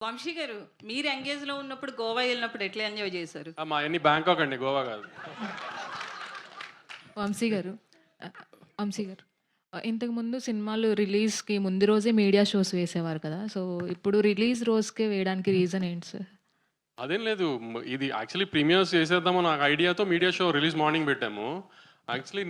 వంశీ గారు, మీరు ఎంగేజ్‌లో ఉన్నప్పుడు గోవా ఎళ్ళినప్పుడు ఎట్లా ఎంజాయ్ చేశారు? మాయన్నీ బ్యాంకాక్ అండి, గోవా కాదు. వంశీ గారు వంశీ గారు ఇంతకుముందు సినిమాలు రిలీజ్‌కి ముందు రోజే మీడియా షోస్ వేసేవారు కదా! సో, ఇప్పుడు రిలీజ్ రోజుకే వేయడానికి రీజన్ ఏంటి సార్? అదేం లేదు, ఇది యాక్చువల్లీ ప్రీమియర్స్ చేసేద్దాము నాకు ఐడియాతో మీడియా షో రిలీజ్ మార్నింగ్ పెట్టాము. యాక్చువల్లీ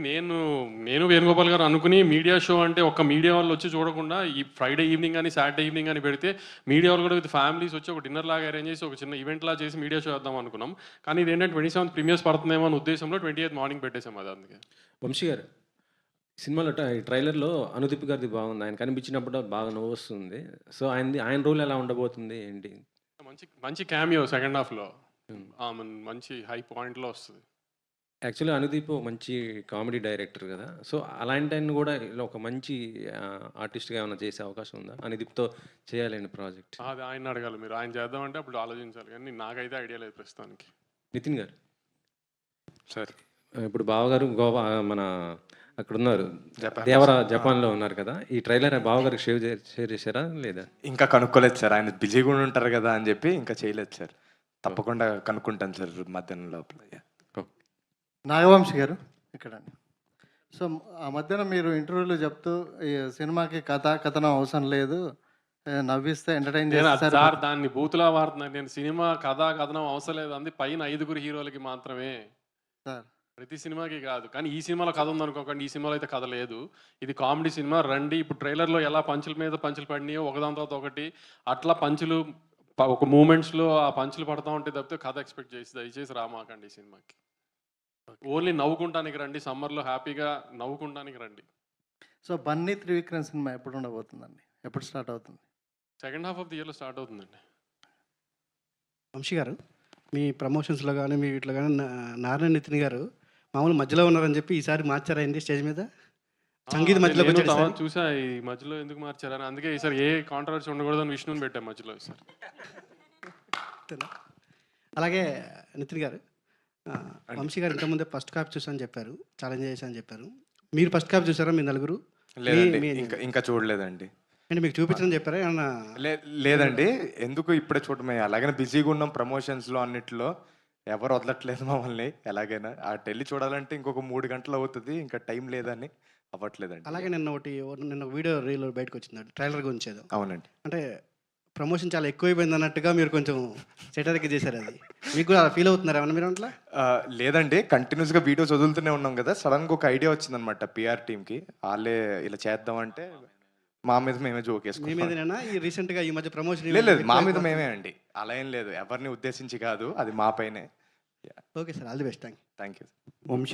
నేను వేణుగోపాల్ గారు అనుకుని మీడియా షో అంటే ఒక్క మీడియా వాళ్ళు వచ్చి చూడకుండా ఈ ఫ్రైడే ఈవినింగ్ కానీ సాటర్డే ఈవినింగ్ అని పెడితే మీడియా వాళ్ళు కూడా విత్ ఫ్యామిలీస్ వచ్చి ఒక డిన్నర్ లాగా అరేంజ్ చేసి ఒక చిన్న ఈవెంట్ లాగా చేసి మీడియా షో వేద్దాం అనుకున్నాం. కానీ ఇది ఏంటంటే 27th ప్రీమియర్స్ పడుతుందేమో అనే ఉద్దేశంలో 28th మార్నింగ్ పెట్టేసాం అది అందుకే. వంశీ గారు, సినిమాలో ట్రైలర్లో అనుదీప్ గారిది బాగుంది. ఆయన కనిపించినప్పుడు బాగా నవ్వు వస్తుంది. సో ఆయన రోల్ ఎలా ఉండబోతుంది ఏంటి? మంచి మంచి క్యామియో సెకండ్ హాఫ్లో మంచి హై పాయింట్లో వస్తుంది. యాక్చువల్లీ అనుదీప్ మంచి కామెడీ డైరెక్టర్ కదా. సో అలాంటి ఆయన కూడా ఇలా ఒక మంచి ఆర్టిస్ట్గా ఏమైనా చేసే అవకాశం ఉందా? అనుదీప్తో చేయాలండి ప్రాజెక్ట్. అది ఆయన అడగాలి మీరు. ఆయన చేద్దామంటే అప్పుడు ఆలోచించాలి, కానీ నాకైతే ఐడియా లేదు ప్రస్తుతానికి. నితిన్ గారు సరే, ఇప్పుడు బావగారు గోవా మన అక్కడ ఉన్నారు, జపాన్లో ఉన్నారు కదా. ఈ ట్రైలర్ బావగారికి షేర్ చేశారా లేదా? ఇంకా కనుక్కోలేదు సార్, ఆయన బిజీగా ఉంటారు కదా అని చెప్పి ఇంకా చేయలేదు సార్. తప్పకుండా కనుక్కుంటాను సార్ మధ్యాహ్నం లోపల. నాగవంశి గారు ఇక్కడ. సో ఆ మధ్యన మీరు ఇంటర్వ్యూలో చెప్తూ ఈ సినిమాకి కథనం అవసరం లేదు, నవ్విస్తే ఎంటర్టైన్ చేస్తారు సార్. దాన్ని బూతులా వాడుతున్నాను నేను. సినిమా కథనం అవసరం లేదు అంది పైన 5 హీరోలకి మాత్రమే సార్, ప్రతి సినిమాకి కాదు. కానీ ఈ సినిమాలో కథ ఉందనుకోకండి, ఈ సినిమాలో అయితే కథ లేదు. ఇది కామెడీ సినిమా. రండి, ఇప్పుడు ట్రైలర్లో ఎలా పంచుల మీద పంచులు పడినాయో ఒకదాని తర్వాత ఒకటి అట్లా పంచులు ఒక మూమెంట్స్లో ఆ పంచులు పడతా ఉంటే తప్పితే కథ ఎక్స్పెక్ట్ చేసి దయచేసి రామాకండి ఈ సినిమాకి. ఓన్లీ నవ్వుకుంటానికి రండి, సమ్మర్లో హ్యాపీగా నవ్వుకుంటానికి రండి. సో బన్నీ త్రివిక్రమ్ సినిమా ఎప్పుడు ఉండబోతుందండి? ఎప్పుడు స్టార్ట్ అవుతుంది? సెకండ్ హాఫ్ ఆఫ్ ది ఇయర్లో స్టార్ట్ అవుతుందండి. వంశీ గారు, మీ ప్రమోషన్స్లో కానీ మీ వీటిలో కానీ నారాయణ నితిన్ గారు మామూలు మధ్యలో ఉన్నారని చెప్పి ఈసారి మార్చారైంది స్టేజ్ మీద సంగీత మధ్యలో చూసా. ఈ మధ్యలో ఎందుకు మార్చారని, అందుకే ఈసారి ఏ కాంట్రవర్సీ ఉండకూడదని విష్ణుని పెట్టాం మధ్యలో ఈసారి. అలాగే నితిన్ గారు, వంశీ గారు ఇంతకుముందే ఫస్ట్ కాపీ చూసాను చెప్పారు, ఛాలెంజ్ చేశాను చెప్పారు. మీరు ఫస్ట్ కాపీ చూసారా మీ నలుగురు? లేదండి, ఇంకా చూడలేదండి. అంటే మీకు చూపించడం చెప్పారా ఏమన్నా? లేదండి, ఎందుకు ఇప్పుడే చూడమే. అలాగనే బిజీగా ఉన్నాం ప్రమోషన్స్లో అన్నిట్లో, ఎవరు వదలట్లేదు మమ్మల్ని. ఎలాగైనా అటు వెళ్ళి చూడాలంటే ఇంకొక 3 గంటలు అవుతుంది, ఇంకా టైం లేదని అవ్వట్లేదండి. అలాగే నిన్న వీడియో రీల్ బయటకు వచ్చింది ట్రైలర్ గురించి ఏదో. అవునండి, అంటే ప్రమోషన్ చాలా ఎక్కువైపోయింది అన్నట్టుగా మీరు కొంచెం సెటర్కి చేశారు. అది మీకు కూడా ఫీల్ అవుతున్నారు ఏమన్నా మీరు అట్లా? లేదండి, కంటిన్యూస్గా వీడియోస్ వదులుతూనే ఉన్నాం కదా. సడన్గా ఒక ఐడియా వచ్చిందనమాట పిఆర్ టీమ్కి. వాళ్ళే ఇలా చేద్దామంటే మా మీద మేమే జోక్ వేసుకున్నాం. ఈ రీసెంట్గా ఈ మధ్య ప్రమోషన్ లేదు, మా మీద మేమే అండి, అలా ఏం లేదు, ఎవరిని ఉద్దేశించి కాదు, అది మా పైనే. Okay sir, all the best. Thank you. Vamsi